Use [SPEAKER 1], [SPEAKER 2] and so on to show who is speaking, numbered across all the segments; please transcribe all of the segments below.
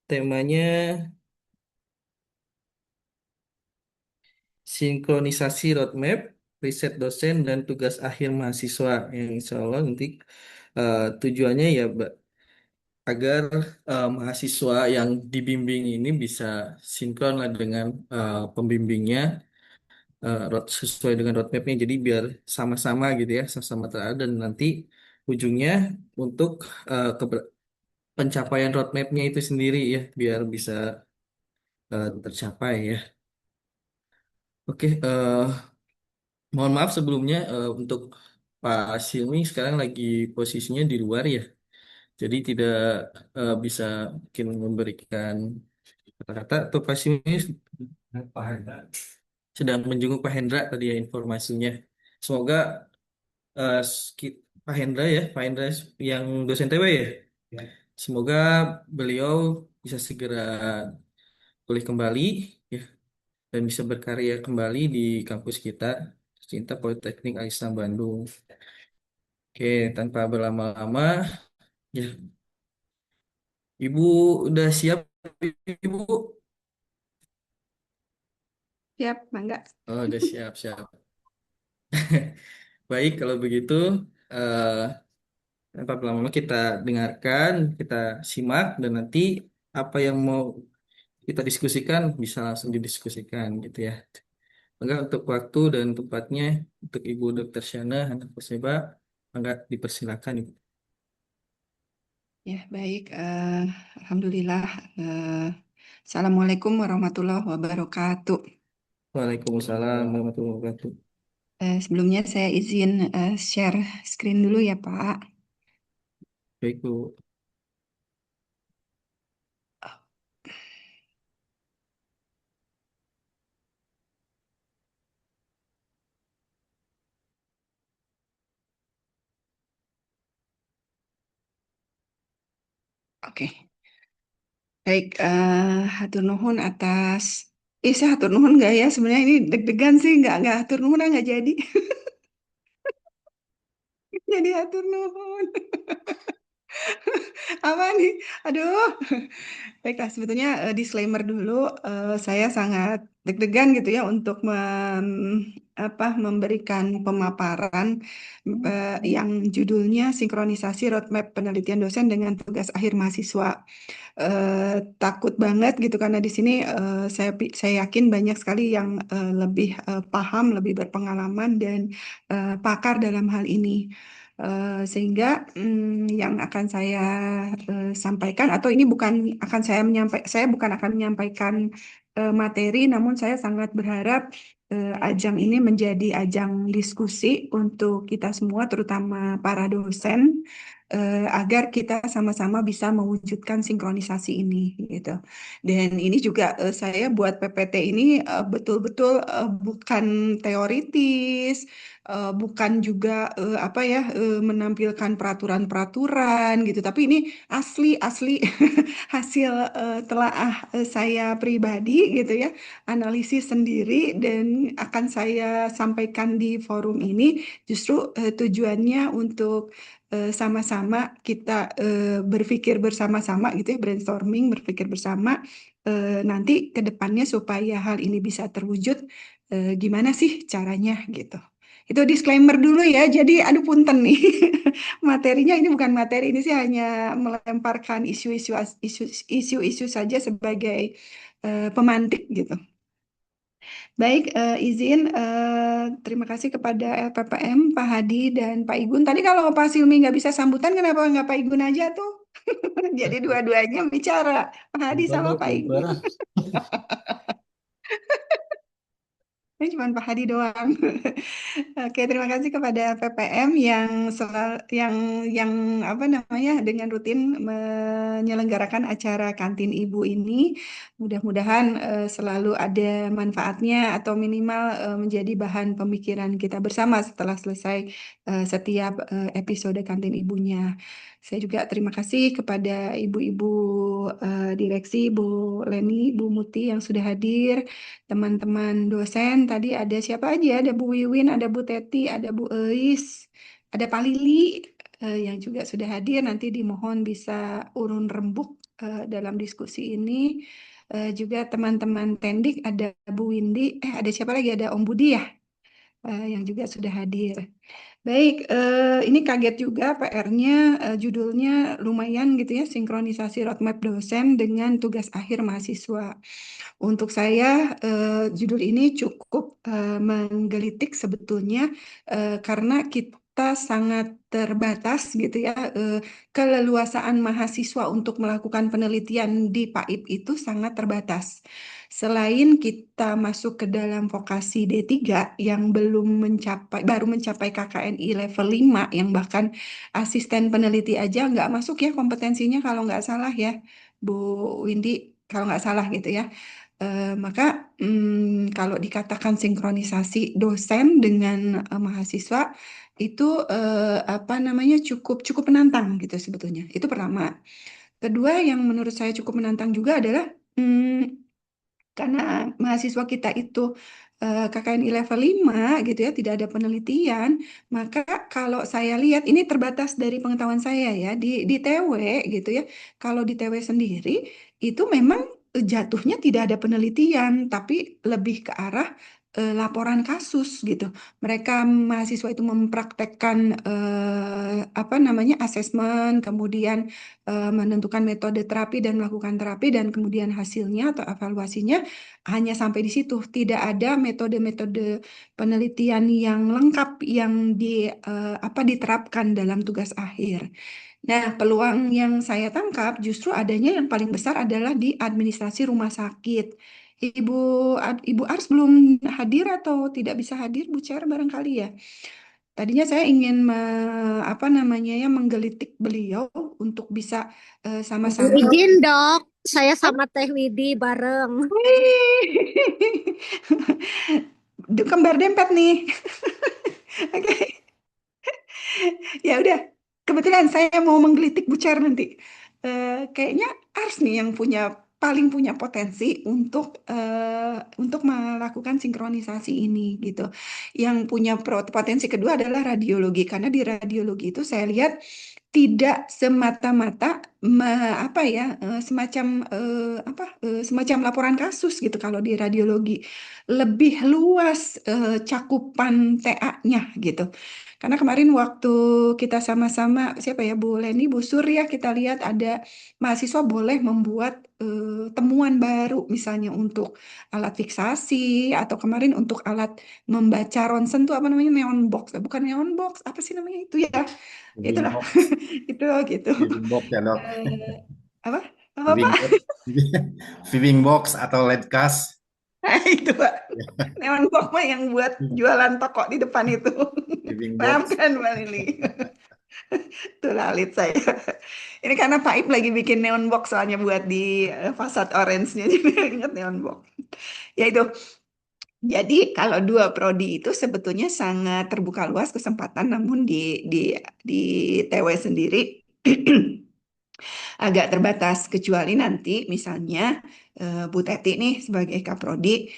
[SPEAKER 1] temanya sinkronisasi roadmap, riset dosen, dan tugas akhir mahasiswa. Yang insya Allah nanti tujuannya ya agar mahasiswa yang dibimbing ini bisa sinkron lah dengan pembimbingnya, sesuai dengan roadmapnya. Jadi biar sama-sama gitu ya, sama-sama terarah dan nanti ujungnya untuk pencapaian roadmapnya itu sendiri ya, biar bisa tercapai ya. Oke, mohon maaf sebelumnya untuk Pak Silmi sekarang lagi posisinya di luar ya, jadi tidak bisa mungkin memberikan kata-kata atau Pak Silmi sedang menjenguk Pak Hendra tadi ya informasinya. Semoga Pak Hendra ya, Pak Hendra yang dosen TW ya. Semoga beliau bisa segera pulih kembali ya dan bisa berkarya kembali di kampus kita, Cinta Politeknik Aisyah Bandung. Oke, tanpa berlama-lama, ya, Ibu udah siap, Ibu?
[SPEAKER 2] Siap, Mangga.
[SPEAKER 1] Oh, udah siap-siap. Baik, kalau begitu, eh, tanpa berlama-lama kita dengarkan, kita simak, dan nanti apa yang mau kita diskusikan bisa langsung didiskusikan gitu ya. Enggak untuk waktu dan tempatnya, untuk Ibu Dr. Syana, anak Perseba, enggak dipersilakan, Ibu.
[SPEAKER 2] Ya, baik. Alhamdulillah. Eh, Assalamualaikum warahmatullahi wabarakatuh.
[SPEAKER 1] Waalaikumsalam warahmatullahi wabarakatuh.
[SPEAKER 2] Sebelumnya saya izin share screen dulu ya, Pak.
[SPEAKER 1] Baik, Bu.
[SPEAKER 2] Oke. Baik, hatur nuhun atas. Saya hatur nuhun nggak ya? Sebenarnya ini deg-degan sih, nggak hatur nuhun, nggak jadi. Jadi hatur nuhun. Apa nih? Aduh. Baiklah, sebetulnya disclaimer dulu, saya sangat deg-degan gitu ya untuk memberikan pemaparan yang judulnya sinkronisasi roadmap penelitian dosen dengan tugas akhir mahasiswa. Takut banget gitu karena di sini saya yakin banyak sekali yang lebih paham, lebih berpengalaman dan pakar dalam hal ini. Sehingga yang akan saya sampaikan atau ini bukan akan saya bukan akan menyampaikan materi, namun saya sangat berharap ajang ini menjadi ajang diskusi untuk kita semua, terutama para dosen, agar kita sama-sama bisa mewujudkan sinkronisasi ini gitu. Dan ini juga saya buat PPT ini betul-betul bukan teoritis, bukan juga menampilkan peraturan-peraturan gitu, tapi ini asli-asli hasil telaah saya pribadi gitu ya, analisis sendiri dan akan saya sampaikan di forum ini justru tujuannya untuk sama-sama kita berpikir bersama-sama gitu ya, brainstorming, berpikir bersama nanti ke depannya supaya hal ini bisa terwujud, gimana sih caranya gitu. Itu disclaimer dulu ya. Jadi aduh punten nih. Materinya ini bukan materi, ini sih hanya melemparkan isu-isu saja sebagai pemantik gitu. Baik, izin terima kasih kepada LPPM, Pak Hadi dan Pak Igun. Tadi kalau Pak Silmi nggak bisa sambutan, kenapa nggak Pak Igun aja tuh? Jadi dua-duanya bicara, Pak Hadi sama
[SPEAKER 1] Bubar,
[SPEAKER 2] Pak Igun.
[SPEAKER 1] bubar.
[SPEAKER 2] Ini cuma Pak Hadi doang. Oke, terima kasih kepada PPM yang apa namanya dengan rutin menyelenggarakan acara kantin ibu ini. Mudah-mudahan selalu ada manfaatnya atau minimal menjadi bahan pemikiran kita bersama setelah selesai setiap episode kantin ibunya. Saya juga terima kasih kepada ibu-ibu direksi, Bu Leni, Bu Muti yang sudah hadir, teman-teman dosen. Tadi ada siapa aja? Ada Bu Wiwin, ada Bu Teti, ada Bu Eis, ada Pak Lili yang juga sudah hadir. Nanti dimohon bisa urun rembuk dalam diskusi ini. Juga teman-teman Tendik, ada Bu Windy, ada siapa lagi? Ada Om Budi ya, yang juga sudah hadir. Baik, ini kaget juga PR-nya, judulnya lumayan gitu ya, sinkronisasi roadmap dosen dengan tugas akhir mahasiswa. Untuk saya, judul ini cukup menggelitik sebetulnya, karena kita sangat terbatas gitu ya, keleluasaan mahasiswa untuk melakukan penelitian di PAIP itu sangat terbatas. Selain kita masuk ke dalam vokasi D3 yang baru mencapai KKNI level 5, yang bahkan asisten peneliti aja nggak masuk ya kompetensinya kalau nggak salah ya, Bu Windy, kalau nggak salah gitu ya. Maka kalau dikatakan sinkronisasi dosen dengan mahasiswa itu apa namanya, cukup cukup menantang gitu sebetulnya. Itu pertama. Kedua, yang menurut saya cukup menantang juga adalah karena mahasiswa kita itu KKNI level 5 gitu ya, tidak ada penelitian, maka kalau saya lihat ini terbatas dari pengetahuan saya ya, di TW gitu ya. Kalau di TW sendiri itu memang jatuhnya tidak ada penelitian, tapi lebih ke arah laporan kasus gitu. Mereka mahasiswa itu mempraktekkan apa namanya, asesmen, kemudian menentukan metode terapi dan melakukan terapi, dan kemudian hasilnya atau evaluasinya hanya sampai di situ. Tidak ada metode-metode penelitian yang lengkap yang apa diterapkan dalam tugas akhir. Nah, peluang yang saya tangkap justru adanya yang paling besar adalah di administrasi rumah sakit. Ibu Ibu Ars belum hadir atau tidak bisa hadir, Bu Cer barangkali ya. Tadinya saya ingin apa namanya ya, menggelitik beliau untuk bisa sama-sama.
[SPEAKER 3] Izin dok, saya sama Teh Widi bareng.
[SPEAKER 2] Wih. Kembar dempet nih. Oke, ya udah. Kebetulan saya mau menggelitik Bu Cer nanti. Kayaknya Ars nih yang paling punya potensi untuk melakukan sinkronisasi ini gitu. Yang punya potensi kedua adalah radiologi, karena di radiologi itu saya lihat tidak semata-mata apa ya, semacam semacam laporan kasus gitu. Kalau di radiologi lebih luas cakupan TA-nya gitu. Karena kemarin waktu kita sama-sama, siapa ya, Bu Leni, Bu Surya, kita lihat ada mahasiswa boleh membuat temuan baru, misalnya untuk alat fiksasi, atau kemarin untuk alat membaca ronsen tuh apa namanya, neon box, bukan neon box, apa sih namanya itu ya,
[SPEAKER 4] Viewing
[SPEAKER 2] itulah.
[SPEAKER 4] box,
[SPEAKER 2] Itu gitu.
[SPEAKER 4] viewing box ya dok,
[SPEAKER 2] Eh, apa apa
[SPEAKER 4] viewing
[SPEAKER 2] Pak?
[SPEAKER 4] box, viewing box atau ledcast,
[SPEAKER 2] Itu Pak, neon box mah yang buat jualan toko di depan itu.
[SPEAKER 4] viewing
[SPEAKER 2] Paham
[SPEAKER 4] box.
[SPEAKER 2] kan Mbak Lili? Itu lalit saya. Ini karena Pak Ip lagi bikin neon box soalnya buat di fasad orange-nya, jadi ingat neon box. Ya itu. Jadi kalau dua prodi itu sebetulnya sangat terbuka luas kesempatan, namun di TW sendiri agak terbatas, kecuali nanti misalnya Bu Teti nih sebagai Kaprodi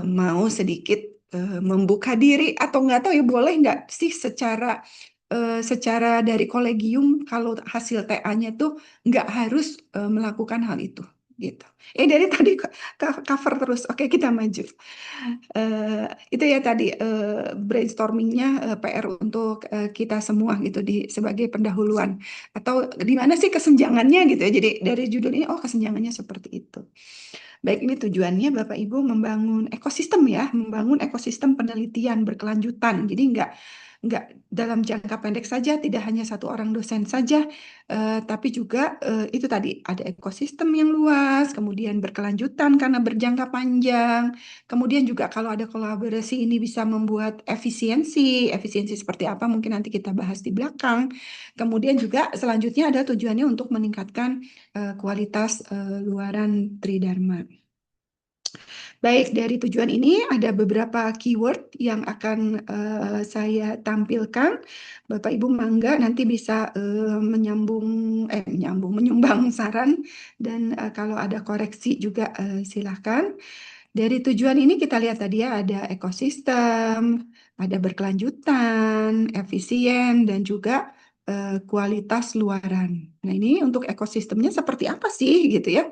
[SPEAKER 2] mau sedikit membuka diri, atau nggak tahu ya, boleh nggak sih secara dari kolegium kalau hasil TA-nya tuh nggak harus melakukan hal itu gitu. Dari tadi cover terus. Oke, kita maju. Eh, itu ya tadi brainstormingnya, PR untuk kita semua gitu, sebagai pendahuluan, atau di mana sih kesenjangannya gitu ya. Jadi dari judul ini, oh kesenjangannya seperti itu. Baik, ini tujuannya Bapak Ibu membangun ekosistem ya, membangun ekosistem penelitian berkelanjutan. Jadi nggak dalam jangka pendek saja, tidak hanya satu orang dosen saja, tapi juga itu tadi ada ekosistem yang luas, kemudian berkelanjutan karena berjangka panjang. Kemudian juga kalau ada kolaborasi ini bisa membuat efisiensi seperti apa mungkin nanti kita bahas di belakang. Kemudian juga selanjutnya ada tujuannya untuk meningkatkan kualitas luaran Tridharma. Baik, dari tujuan ini ada beberapa keyword yang akan saya tampilkan. Bapak Ibu mangga nanti bisa menyumbang saran, dan kalau ada koreksi juga silakan. Dari tujuan ini kita lihat tadi ya, ada ekosistem, ada berkelanjutan, efisien, dan juga kualitas luaran. Nah, ini untuk ekosistemnya seperti apa sih gitu ya?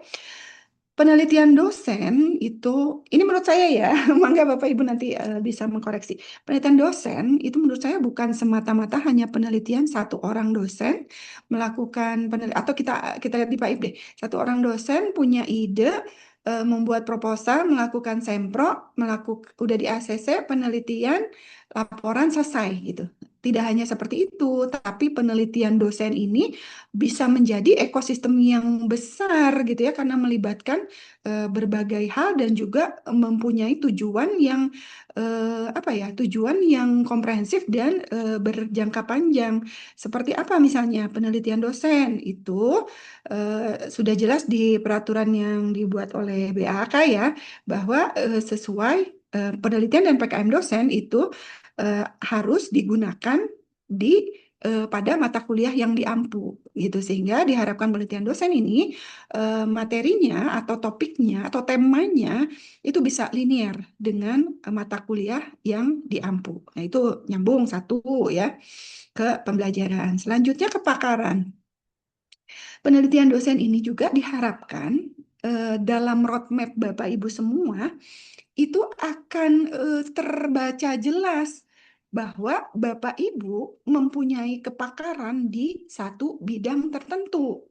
[SPEAKER 2] Penelitian dosen itu, ini menurut saya ya, mangga Bapak Ibu nanti bisa mengkoreksi. Penelitian dosen itu menurut saya bukan semata-mata hanya penelitian satu orang dosen melakukan penelitian, atau kita lihat di PAIP deh, satu orang dosen punya ide, membuat proposal, melakukan sempro, udah di ACC, penelitian, laporan selesai gitu. Tidak hanya seperti itu, tapi penelitian dosen ini bisa menjadi ekosistem yang besar gitu ya, karena melibatkan berbagai hal dan juga mempunyai tujuan yang tujuan yang komprehensif dan berjangka panjang. Seperti apa misalnya penelitian dosen itu sudah jelas di peraturan yang dibuat oleh BAK ya, bahwa sesuai penelitian dan PKM dosen itu harus digunakan pada mata kuliah yang diampu gitu, sehingga diharapkan penelitian dosen ini materinya atau topiknya atau temanya itu bisa linear dengan mata kuliah yang diampu. Nah, itu nyambung satu ya ke pembelajaran. Selanjutnya kepakaran. Penelitian dosen ini juga diharapkan dalam roadmap Bapak Ibu semua itu akan terbaca jelas bahwa Bapak Ibu mempunyai kepakaran di satu bidang tertentu.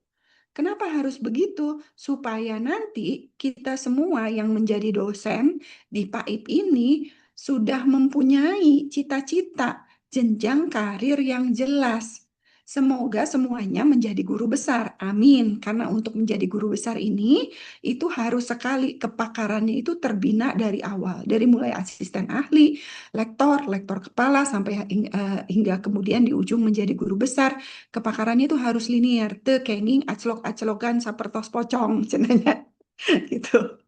[SPEAKER 2] Kenapa harus begitu? Supaya nanti kita semua yang menjadi dosen di PAIP ini sudah mempunyai cita-cita jenjang karir yang jelas. Semoga semuanya menjadi guru besar. Amin. Karena untuk menjadi guru besar ini, itu harus sekali kepakarannya itu terbina dari awal. Dari mulai asisten ahli, lektor, lektor kepala, sampai hingga kemudian di ujung menjadi guru besar. Kepakarannya itu harus linear. Teu kenging aclok-aclokan sapertos pocong, cenanya gitu.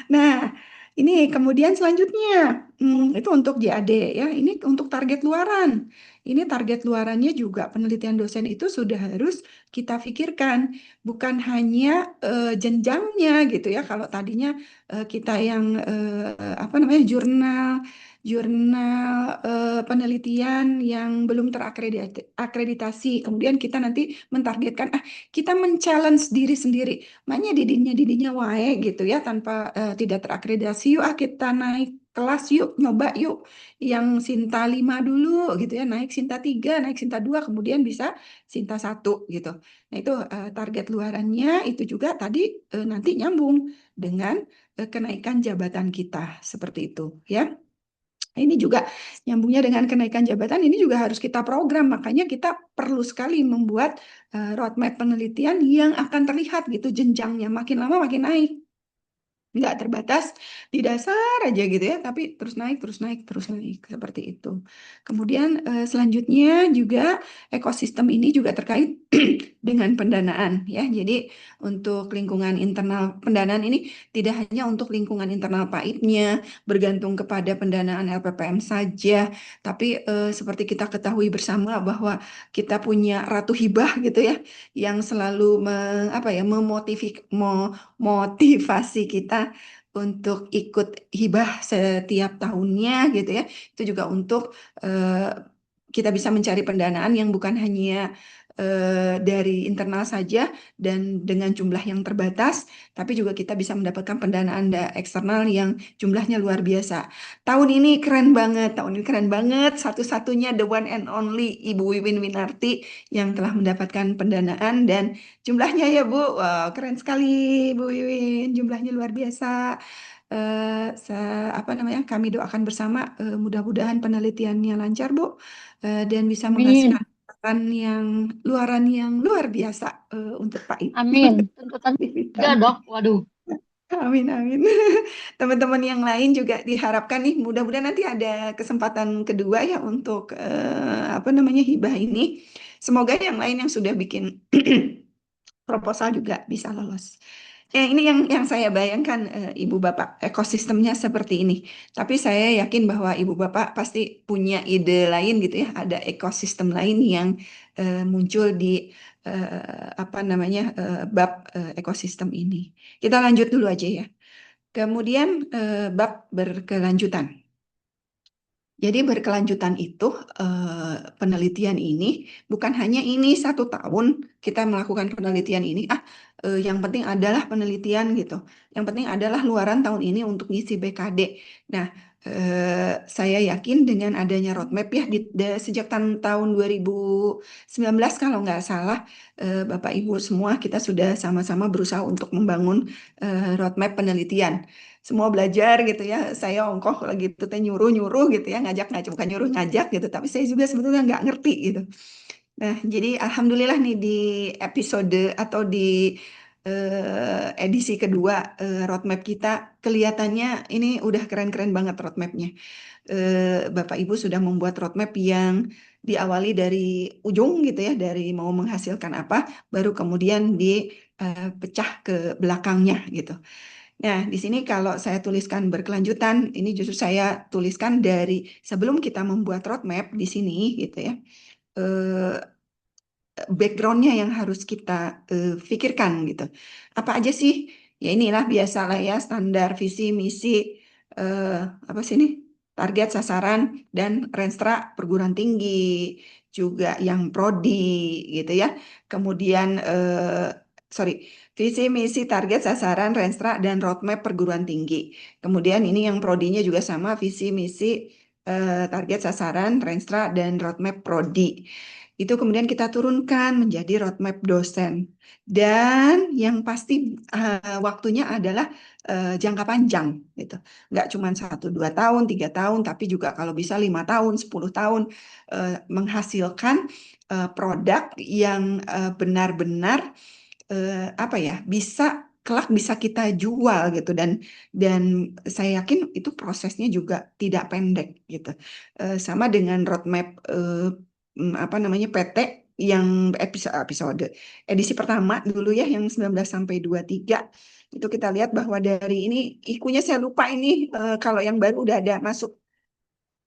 [SPEAKER 2] Nah, ini kemudian selanjutnya, itu untuk JAD ya. Ini untuk target luaran. Ini target luarannya juga penelitian dosen itu sudah harus kita pikirkan, bukan hanya jenjangnya gitu ya. Kalau tadinya kita yang jurnal jurnal penelitian yang belum terakreditasi, kemudian kita nanti mentargetkan, kita men-challenge diri sendiri. Makanya didinya wae gitu ya, tanpa tidak terakreditasi, yuk kita naik kelas yuk, nyoba yuk yang Sinta 5 dulu gitu ya, naik Sinta 3, naik Sinta 2, kemudian bisa Sinta 1 gitu. Nah, itu target luarannya itu juga tadi nanti nyambung dengan kenaikan jabatan kita seperti itu ya. Ini juga nyambungnya dengan kenaikan jabatan, ini juga harus kita program. Makanya kita perlu sekali membuat roadmap penelitian yang akan terlihat gitu jenjangnya. Makin lama makin naik. Nggak terbatas di dasar aja gitu ya, tapi terus naik, terus naik, terus naik. Seperti itu. Kemudian selanjutnya juga ekosistem ini juga terkait dengan pendanaan ya. Jadi untuk lingkungan internal, pendanaan ini tidak hanya untuk lingkungan internal PAIP-nya, bergantung kepada pendanaan LPPM saja, tapi seperti kita ketahui bersama bahwa kita punya Ratu Hibah gitu ya, yang selalu memotivasi kita untuk ikut hibah setiap tahunnya gitu ya. Itu juga untuk kita bisa mencari pendanaan yang bukan hanya dari internal saja dan dengan jumlah yang terbatas, tapi juga kita bisa mendapatkan pendanaan eksternal yang jumlahnya luar biasa. Tahun ini keren banget, satu-satunya the one and only Ibu Wiwin Winarti yang telah mendapatkan pendanaan dan jumlahnya ya Bu, wow, keren sekali Bu Wiwin, jumlahnya luar biasa. Kami doakan bersama mudah-mudahan penelitiannya lancar Bu, dan bisa
[SPEAKER 3] Amin.
[SPEAKER 2] menghasilkan luaran yang luar biasa untuk Pak Ip.
[SPEAKER 3] Amin. Tuntutan
[SPEAKER 2] Vivitan.
[SPEAKER 3] 3, Dok. Waduh.
[SPEAKER 2] Amin, amin. Teman-teman yang lain juga diharapkan nih, mudah-mudahan nanti ada kesempatan kedua ya untuk hibah ini. Semoga yang lain yang sudah bikin proposal juga bisa lolos. Ini yang saya bayangkan Ibu Bapak, ekosistemnya seperti ini. Tapi saya yakin bahwa Ibu Bapak pasti punya ide lain gitu ya, ada ekosistem lain yang muncul di bab ekosistem ini. Kita lanjut dulu aja ya. Kemudian bab berkelanjutan. Jadi berkelanjutan itu penelitian ini bukan hanya ini 1 tahun kita melakukan penelitian ini, yang penting adalah penelitian gitu. Yang penting adalah luaran tahun ini untuk ngisi BKD. Nah, saya yakin dengan adanya roadmap ya sejak tahun 2019 kalau nggak salah, Bapak Ibu semua kita sudah sama-sama berusaha untuk membangun roadmap penelitian. Semua belajar gitu ya. Saya ongkoh lagi gitu teh nyuruh-nyuruh gitu ya, ngajak-ngajak bukan nyuruh ngajak gitu, tapi saya juga sebetulnya nggak ngerti gitu. Nah, jadi alhamdulillah nih di episode atau di edisi kedua roadmap kita kelihatannya ini udah keren-keren banget roadmapnya. Bapak Ibu sudah membuat roadmap yang diawali dari ujung gitu ya, dari mau menghasilkan apa, baru kemudian dipecah ke belakangnya gitu. Nah, di sini kalau saya tuliskan berkelanjutan, ini justru saya tuliskan dari sebelum kita membuat roadmap di sini gitu ya. eh, Backgroundnya yang harus kita pikirkan gitu. Apa aja sih? Ya inilah biasalah ya standar visi misi eh, apa sih ini? Target sasaran dan renstra perguruan tinggi juga yang prodi gitu ya. Kemudian sorry, visi misi target sasaran renstra dan roadmap perguruan tinggi. Kemudian ini yang prodinya juga sama visi misi target sasaran renstra dan roadmap prodi. Itu kemudian kita turunkan menjadi roadmap dosen. Dan yang pasti waktunya adalah jangka panjang gitu. Nggak cuma 1, 2 tahun, 3 tahun, tapi juga kalau bisa 5 tahun, 10 tahun menghasilkan produk yang benar-benar apa ya kelak bisa kita jual gitu dan saya yakin itu prosesnya juga tidak pendek gitu. Sama dengan roadmap apa namanya PT yang episode edisi pertama dulu ya yang 19 sampai 23 itu kita lihat bahwa dari ini ikunya saya lupa ini kalau yang baru udah ada masuk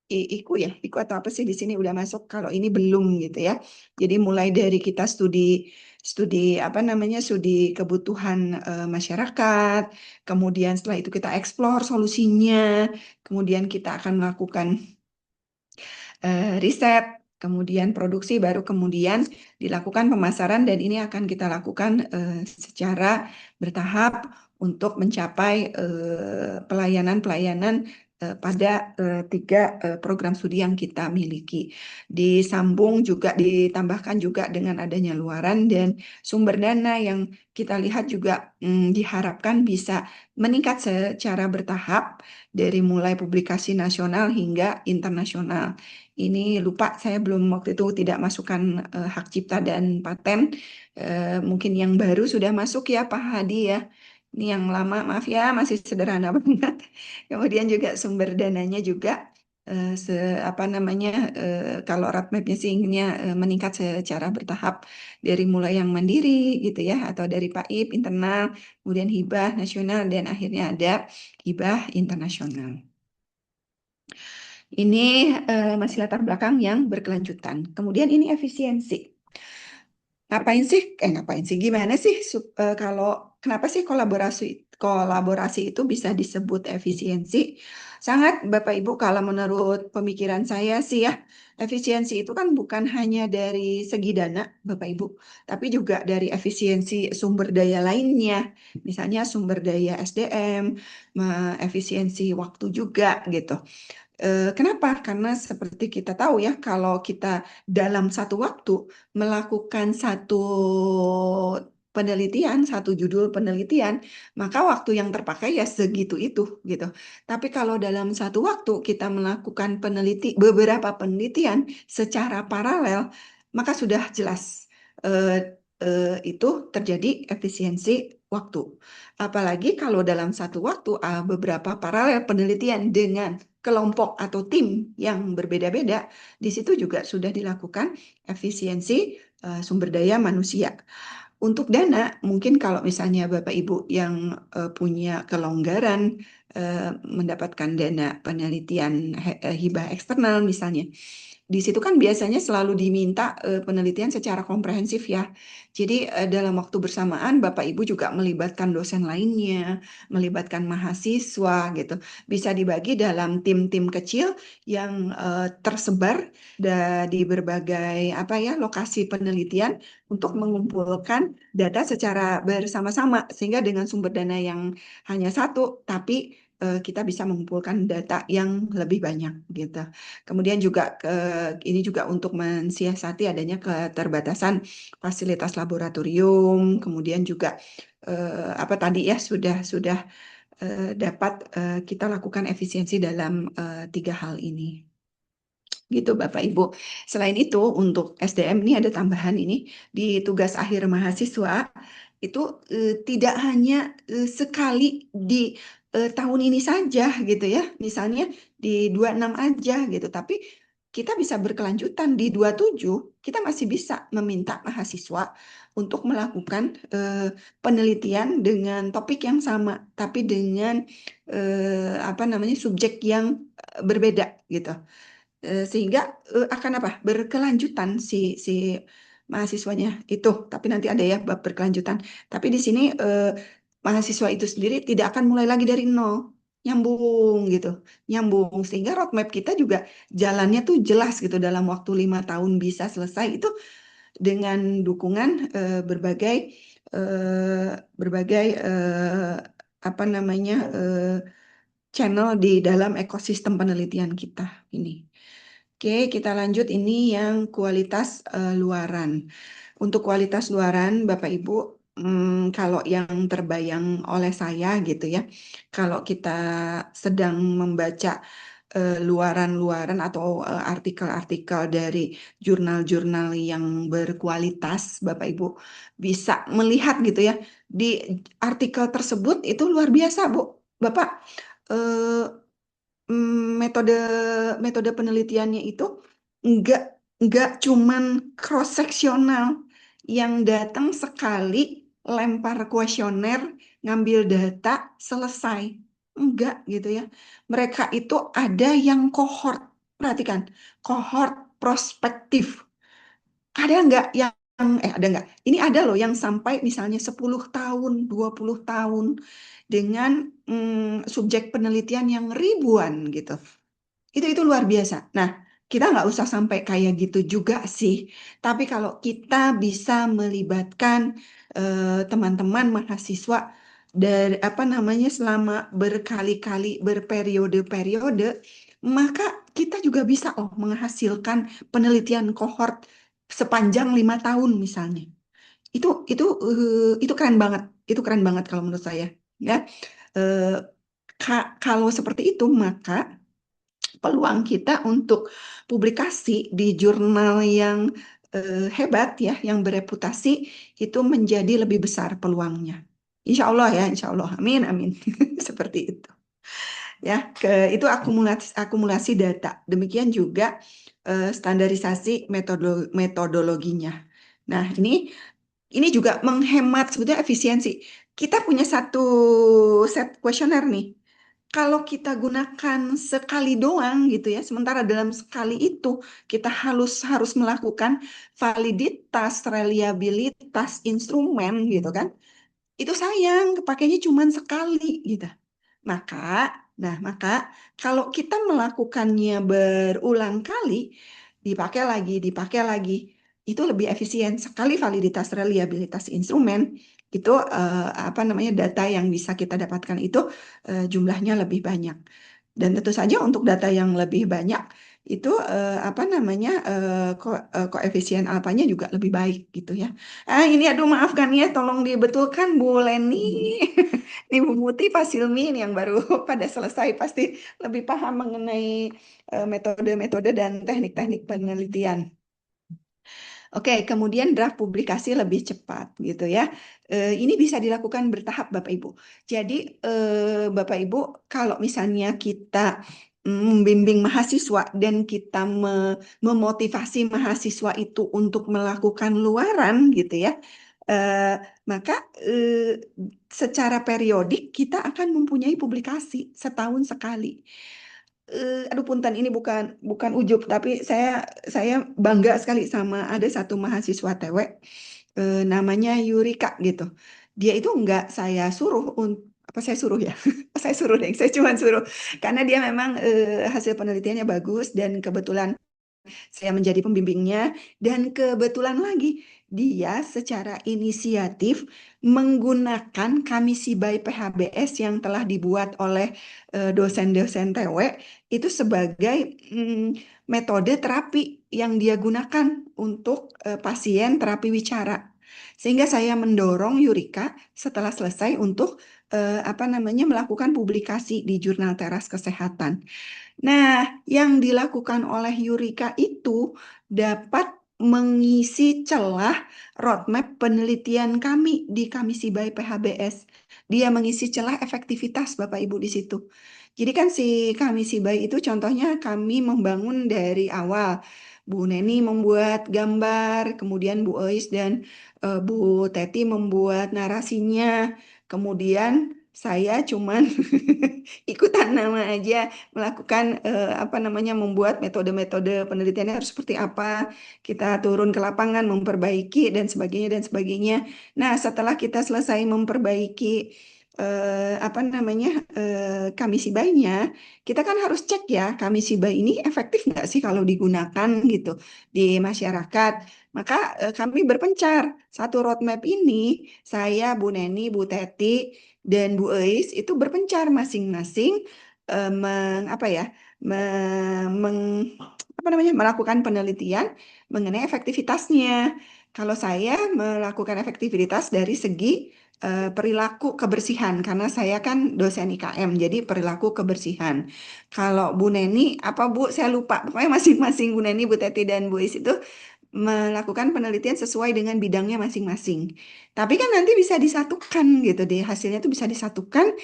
[SPEAKER 2] IKU ya, IKU atau apa sih di sini udah masuk, kalau ini belum gitu ya. Jadi mulai dari kita studi studi apa namanya studi kebutuhan masyarakat, kemudian setelah itu kita eksplor solusinya, kemudian kita akan melakukan riset, kemudian produksi, baru kemudian dilakukan pemasaran dan ini akan kita lakukan secara bertahap untuk mencapai pelayanan-pelayanan pada 3 program studi yang kita miliki. Disambung juga, ditambahkan juga dengan adanya luaran dan sumber dana yang kita lihat juga diharapkan bisa meningkat secara bertahap dari mulai publikasi nasional hingga internasional. Ini lupa saya belum waktu itu tidak masukkan hak cipta dan paten. Mungkin yang baru sudah masuk ya Pak Hadi ya. Ini yang lama maaf ya masih sederhana banget. Kemudian juga sumber dananya juga apa namanya kalau roadmapnya sih inginnya meningkat secara bertahap dari mulai yang mandiri gitu ya atau dari PAIP internal, kemudian hibah nasional dan akhirnya ada hibah internasional. Ini masih latar belakang yang berkelanjutan. Kemudian ini efisiensi. Ngapain sih? Gimana sih kalau kenapa sih kolaborasi kolaborasi itu bisa disebut efisiensi? Sangat Bapak Ibu kalau menurut pemikiran saya sih ya, efisiensi itu kan bukan hanya dari segi dana Bapak Ibu, tapi juga dari efisiensi sumber daya lainnya. Misalnya sumber daya SDM, efisiensi waktu juga gitu. Kenapa? Karena seperti kita tahu ya, kalau kita dalam satu waktu melakukan satu penelitian, satu judul penelitian, maka waktu yang terpakai ya segitu itu gitu. Tapi kalau dalam satu waktu kita melakukan beberapa penelitian secara paralel, maka sudah jelas itu terjadi efisiensi waktu. Apalagi kalau dalam satu waktu beberapa paralel penelitian dengan kelompok atau tim yang berbeda-beda, di situ juga sudah dilakukan efisiensi sumber daya manusia. Untuk dana, mungkin kalau misalnya Bapak Ibu yang punya kelonggaran mendapatkan dana penelitian hibah eksternal misalnya, di situ kan biasanya selalu diminta penelitian secara komprehensif ya. Jadi dalam waktu bersamaan Bapak Ibu juga melibatkan dosen lainnya, melibatkan mahasiswa gitu. Bisa dibagi dalam tim-tim kecil yang tersebar di berbagai apa ya lokasi penelitian untuk mengumpulkan data secara bersama-sama sehingga dengan sumber dana yang hanya satu, tapi kita bisa mengumpulkan data yang lebih banyak gitu. Kemudian juga ini juga untuk mensiasati adanya keterbatasan fasilitas laboratorium, kemudian juga apa tadi ya sudah dapat kita lakukan efisiensi dalam tiga hal ini. Gitu Bapak Ibu. Selain itu untuk SDM ini ada tambahan ini di tugas akhir mahasiswa itu tidak hanya sekali di tahun ini saja gitu ya. Misalnya di 26 aja gitu, tapi kita bisa berkelanjutan di 27 kita masih bisa meminta mahasiswa untuk melakukan penelitian dengan topik yang sama, tapi dengan apa namanya subjek yang berbeda gitu. Sehingga akan apa berkelanjutan si mahasiswanya itu, tapi nanti ada ya bab berkelanjutan, tapi di sini mahasiswa itu sendiri tidak akan mulai lagi dari nol, nyambung gitu, nyambung sehingga roadmap kita juga jalannya tuh jelas gitu, dalam waktu 5 tahun bisa selesai itu dengan dukungan berbagai apa namanya channel di dalam ekosistem penelitian kita ini. Oke, kita lanjut ini yang kualitas luaran. Untuk kualitas luaran, Bapak Ibu, kalau yang terbayang oleh saya gitu ya, kalau kita sedang membaca luaran-luaran atau artikel-artikel dari jurnal-jurnal yang berkualitas, Bapak Ibu bisa melihat gitu ya, di artikel tersebut itu luar biasa, Bu. Bapak, eh, metode metode penelitiannya itu enggak enggak cuman cross seksional yang datang sekali lempar kuesioner ngambil data selesai, enggak gitu ya. Mereka itu ada yang kohort, perhatikan, kohort prospektif. Ada nggak yang ada nggak? Ini ada loh yang sampai misalnya 10 tahun, 20 tahun dengan subjek penelitian yang ribuan gitu. Itu luar biasa. Nah, kita nggak usah sampai kayak gitu juga sih. Tapi kalau kita bisa melibatkan teman-teman mahasiswa dari apa namanya selama berkali-kali berperiode-periode, maka kita juga bisa menghasilkan penelitian kohort sepanjang 5 tahun misalnya. Itu keren banget. Itu keren banget kalau menurut saya. Ya, Eh, kalau seperti itu maka peluang kita untuk publikasi di jurnal yang hebat ya, yang bereputasi itu menjadi lebih besar peluangnya. Insya Allah ya, insya Allah. Amin, amin. Seperti itu. Ya, itu akumulasi akumulasi data. Demikian juga standarisasi metodologinya. Nah, ini juga menghemat sebetulnya efisiensi. Kita punya satu set kuesioner nih. Kalau kita gunakan sekali doang gitu ya, sementara dalam sekali itu kita harus harus melakukan validitas, reliabilitas instrumen gitu kan. Itu sayang, kepakainya cuma sekali gitu. Maka, maka kalau kita melakukannya berulang kali, dipakai lagi, itu lebih efisien sekali validitas reliabilitas instrumen itu apa namanya data yang bisa kita dapatkan itu jumlahnya lebih banyak. Dan tentu saja untuk data yang lebih banyak itu apa namanya koefisien alfanya juga lebih baik gitu ya. Ini aduh maafkan ya, tolong dibetulkan Bu Leni. Nih Bu Muti, Pak Silmi ini yang baru pada selesai pasti lebih paham mengenai metode-metode dan teknik-teknik penelitian. Oke, kemudian draft publikasi lebih cepat gitu ya. Ini bisa dilakukan bertahap Bapak Ibu. Jadi Bapak Ibu kalau misalnya kita membimbing mahasiswa dan kita memotivasi mahasiswa itu untuk melakukan luaran gitu ya, maka secara periodik kita akan mempunyai publikasi setahun sekali. aduh punten ini bukan bukan ujub, tapi saya bangga sekali sama ada satu mahasiswa TW namanya Yurika gitu. Dia itu nggak saya suruh apa saya suruh ya? Saya suruh deh, saya cuma suruh karena dia memang hasil penelitiannya bagus dan kebetulan saya menjadi pembimbingnya dan kebetulan lagi dia secara inisiatif menggunakan Kamisi by PHBS yang telah dibuat oleh dosen-dosen TW itu sebagai metode terapi yang dia gunakan untuk pasien terapi wicara. Sehingga saya mendorong Yurika setelah selesai untuk apa namanya melakukan publikasi di jurnal Teras Kesehatan. Nah, yang dilakukan oleh Yurika itu dapat mengisi celah roadmap penelitian kami di Kamisi by PHBS. Dia mengisi celah efektivitas Bapak Ibu di situ. Jadi kan si Kamisi by itu contohnya kami membangun dari awal. Bu Neni membuat gambar, kemudian Bu Ois dan Bu Teti membuat narasinya. Kemudian saya cuman ikutan nama aja melakukan apa namanya membuat metode-metode penelitiannya harus seperti apa, kita turun ke lapangan memperbaiki dan sebagainya dan sebagainya. Nah, setelah kita selesai memperbaiki apa namanya Kamisi By-nya, kita kan harus cek ya Kamisi By ini efektif nggak sih kalau digunakan gitu di masyarakat. Maka kami berpencar satu roadmap ini, saya, Bu Neni, Bu Teti, dan Bu Eis itu berpencar masing-masing apa ya apa namanya melakukan penelitian mengenai efektivitasnya. Kalau saya melakukan efektivitas dari segi perilaku kebersihan karena saya kan dosen IKM jadi perilaku kebersihan. Kalau Bu Neni apa Bu saya lupa pokoknya masing-masing Bu Neni, Bu Teti dan Bu Eis itu melakukan penelitian sesuai dengan bidangnya masing-masing. Tapi kan nanti bisa disatukan gitu deh, hasilnya itu bisa disatukan.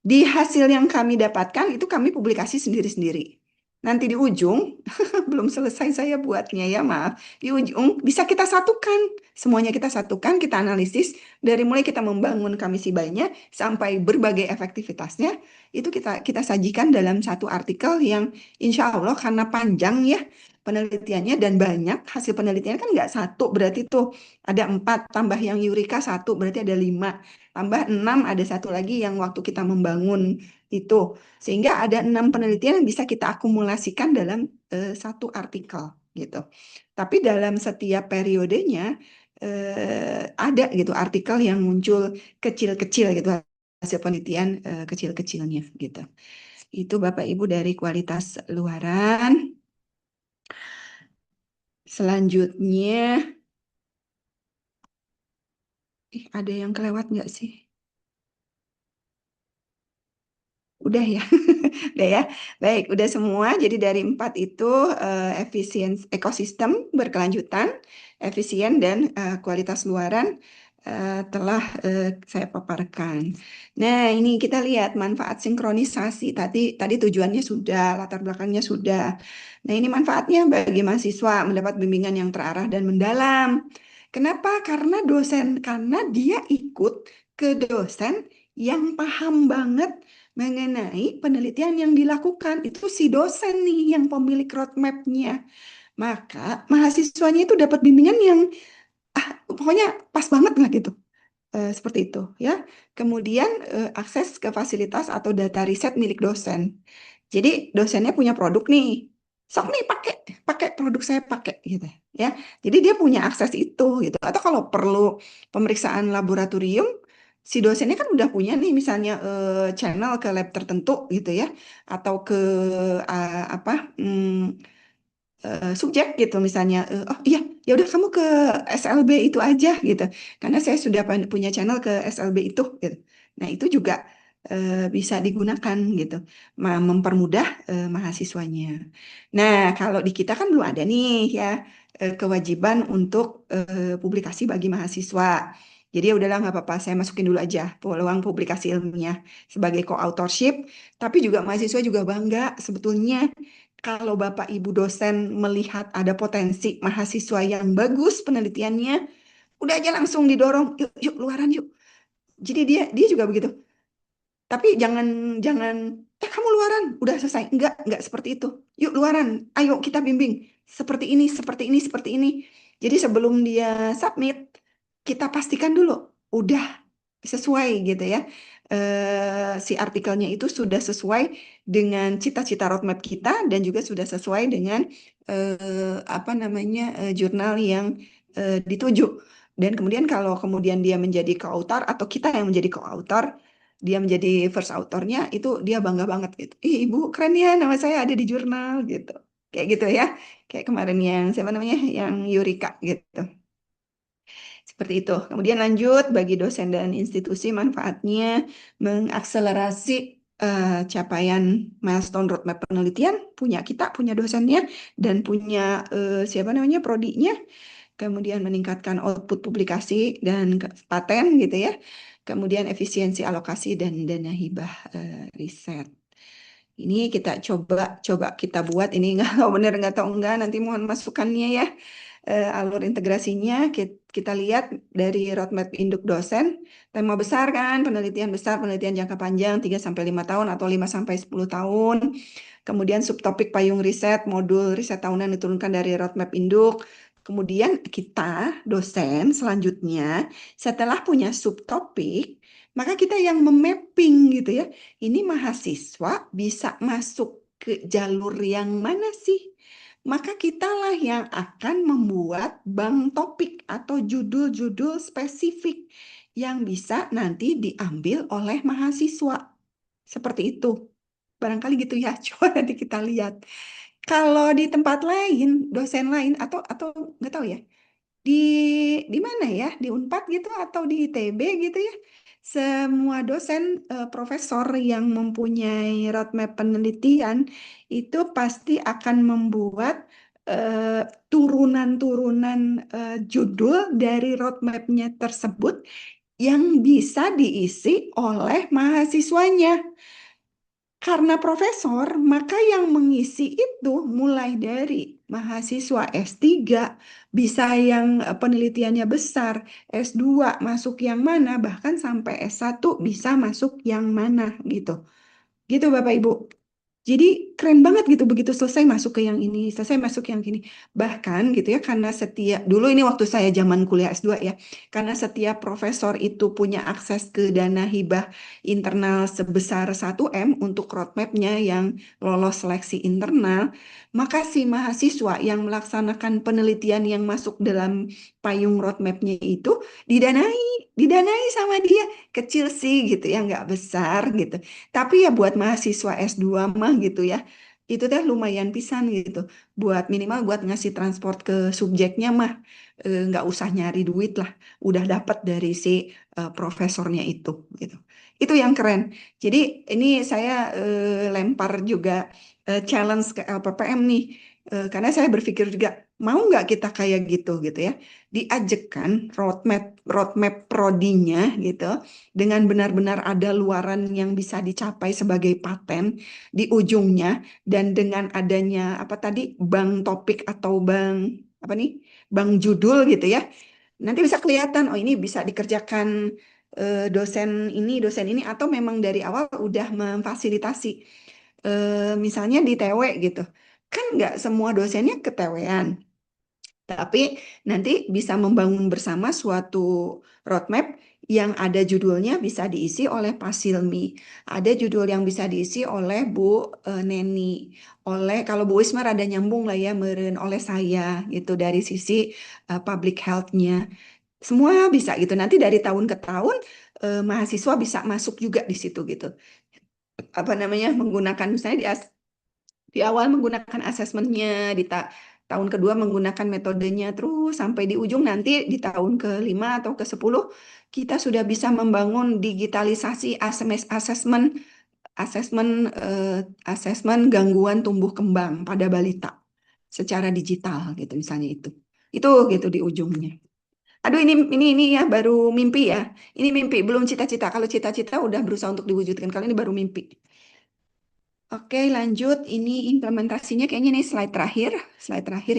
[SPEAKER 2] Di hasil yang kami dapatkan itu kami publikasi sendiri-sendiri. Nanti di ujung, belum selesai saya buatnya ya maaf. Di ujung bisa kita satukan, semuanya kita satukan, kita analisis dari mulai kita membangun Kamisi By-nya sampai berbagai efektivitasnya itu kita sajikan dalam satu artikel yang insya Allah karena panjang ya penelitiannya dan banyak hasil penelitiannya kan nggak satu berarti tuh ada 4 tambah yang Yurika satu berarti ada 5 tambah 6 ada satu lagi yang waktu kita membangun itu sehingga ada 6 penelitian yang bisa kita akumulasikan dalam satu artikel gitu. Tapi dalam setiap periodenya ada gitu artikel yang muncul kecil-kecil gitu hasil penelitian kecil-kecilnya gitu. Itu Bapak Ibu dari kualitas luaran. Selanjutnya, ada yang kelewat nggak sih? Udah ya, udah ya. Baik, udah semua. Jadi dari 4 itu efisiensi ekosistem berkelanjutan, efisien dan kualitas luaran telah saya paparkan. Nah, ini kita lihat manfaat sinkronisasi. Tadi tujuannya sudah, latar belakangnya sudah. Nah, ini manfaatnya bagi mahasiswa mendapat bimbingan yang terarah dan mendalam. Kenapa? Karena dia ikut ke dosen yang paham banget mengenai penelitian yang dilakukan. Itu si dosen nih yang pemilik roadmap-nya. Maka mahasiswanya itu dapat bimbingan yang pokoknya pas banget lah gitu. Seperti itu ya. Kemudian akses ke fasilitas atau data riset milik dosen. Jadi dosennya punya produk nih. Sok nih pakai pakai produk saya pakai gitu ya. Jadi dia punya akses itu gitu. Atau kalau perlu pemeriksaan laboratorium si dosennya kan udah punya nih misalnya channel ke lab tertentu gitu ya atau ke apa subjek gitu misalnya oh iya ya udah kamu ke SLB itu aja gitu karena saya sudah punya channel ke SLB itu gitu. Nah itu juga bisa digunakan gitu mempermudah mahasiswanya. Nah kalau di kita kan belum ada nih ya kewajiban untuk publikasi bagi mahasiswa. Jadi ya udahlah nggak apa-apa, saya masukin dulu aja peluang publikasi ilmiah sebagai co-authorship. Tapi juga mahasiswa juga bangga sebetulnya kalau Bapak Ibu dosen melihat ada potensi mahasiswa yang bagus penelitiannya, udah aja langsung didorong, yuk, yuk luaran yuk. Jadi dia juga begitu. Tapi jangan jangan Kamu luaran, udah selesai. Enggak seperti itu. Yuk luaran, ayo kita bimbing. Seperti ini, seperti ini, seperti ini. Jadi sebelum dia submit, kita pastikan dulu, udah sesuai gitu ya. Si artikelnya itu sudah sesuai dengan cita-cita roadmap kita dan juga sudah sesuai dengan apa namanya jurnal yang dituju. Dan kemudian kalau kemudian dia menjadi co-author atau kita yang menjadi co-author, dia menjadi first authornya, itu dia bangga banget gitu. Ih, ibu keren ya, nama saya ada di jurnal gitu. Kayak gitu ya. Kayak kemarin yang siapa namanya, yang Yurika gitu. Seperti itu. Kemudian lanjut bagi dosen dan institusi manfaatnya mengakselerasi capaian milestone roadmap penelitian, punya kita, punya dosennya, dan punya siapa namanya prodinya. Kemudian meningkatkan output publikasi dan paten gitu ya. Kemudian efisiensi alokasi dan dana hibah riset. Ini kita coba kita buat, ini nggak tahu benar nggak tahu enggak, nanti mohon masukannya ya. Alur integrasinya kita lihat dari roadmap induk dosen, tema besar kan, penelitian besar, penelitian jangka panjang 3 sampai 5 tahun atau 5 sampai 10 tahun. Kemudian subtopik payung riset, modul riset tahunan diturunkan dari roadmap induk. Kemudian kita dosen selanjutnya setelah punya subtopik, maka kita yang memapping gitu ya. Ini mahasiswa bisa masuk ke jalur yang mana sih? Maka kitalah yang akan membuat bank topik atau judul-judul spesifik yang bisa nanti diambil oleh mahasiswa. Seperti itu. Barangkali gitu ya. Coba nanti kita lihat. Kalau di tempat lain, dosen lain atau nggak tahu ya, di di mana ya, di Unpad gitu atau di ITB gitu ya, semua dosen profesor yang mempunyai roadmap penelitian itu pasti akan membuat eh, turunan-turunan judul dari roadmapnya tersebut yang bisa diisi oleh mahasiswanya. Karena profesor, maka yang mengisi itu mulai dari mahasiswa S3, bisa yang penelitiannya besar, S2 masuk yang mana, bahkan sampai S1 bisa masuk yang mana gitu. Gitu Bapak Ibu. Jadi keren banget gitu begitu selesai masuk ke yang ini, selesai masuk yang gini. Bahkan gitu ya karena setiap dulu ini waktu saya zaman kuliah S2 ya, karena setiap profesor itu punya akses ke dana hibah internal sebesar 1 M untuk roadmapnya yang lolos seleksi internal, maka si mahasiswa yang melaksanakan penelitian yang masuk dalam payung roadmapnya itu didanai, didanai sama dia. Kecil sih gitu ya, nggak besar gitu. Tapi ya buat mahasiswa S2 mah gitu ya, itu teh lumayan pisan gitu. Buat minimal buat ngasih transport ke subjeknya mah nggak usah nyari duit lah, udah dapat dari si profesornya itu gitu. Itu yang keren. Jadi ini saya lempar juga challenge ke LPPM nih. Karena saya berpikir juga mau nggak kita kayak gitu ya, diajekan roadmap roadmap prodinya gitu dengan benar-benar ada luaran yang bisa dicapai sebagai paten di ujungnya, dan dengan adanya apa tadi bank topik atau bank apa nih, bank judul gitu ya, nanti bisa kelihatan oh ini bisa dikerjakan dosen ini atau memang dari awal udah memfasilitasi. Misalnya di TW gitu kan nggak semua dosennya ketewean, tapi nanti bisa membangun bersama suatu roadmap yang ada judulnya bisa diisi oleh Pak Silmi, ada judul yang bisa diisi oleh Bu Neni, oleh kalau Bu Wismar ada nyambung lah ya meren oleh saya gitu dari sisi public health-nya. Semua bisa gitu. Nanti dari tahun ke tahun mahasiswa bisa masuk juga di situ gitu. Apa namanya menggunakan misalnya di awal menggunakan asesmennya, di tahun kedua menggunakan metodenya, terus sampai di ujung nanti di tahun ke-5 atau ke-10 kita sudah bisa membangun digitalisasi asesmen asesmen asesmen gangguan tumbuh kembang pada balita secara digital gitu misalnya itu. Itu gitu di ujungnya. Aduh ini ya baru mimpi ya. Ini mimpi belum cita-cita. Kalau cita-cita udah berusaha untuk diwujudkan. Kalau ini baru mimpi. Oke, lanjut. Ini implementasinya kayaknya nih slide terakhir. Slide terakhir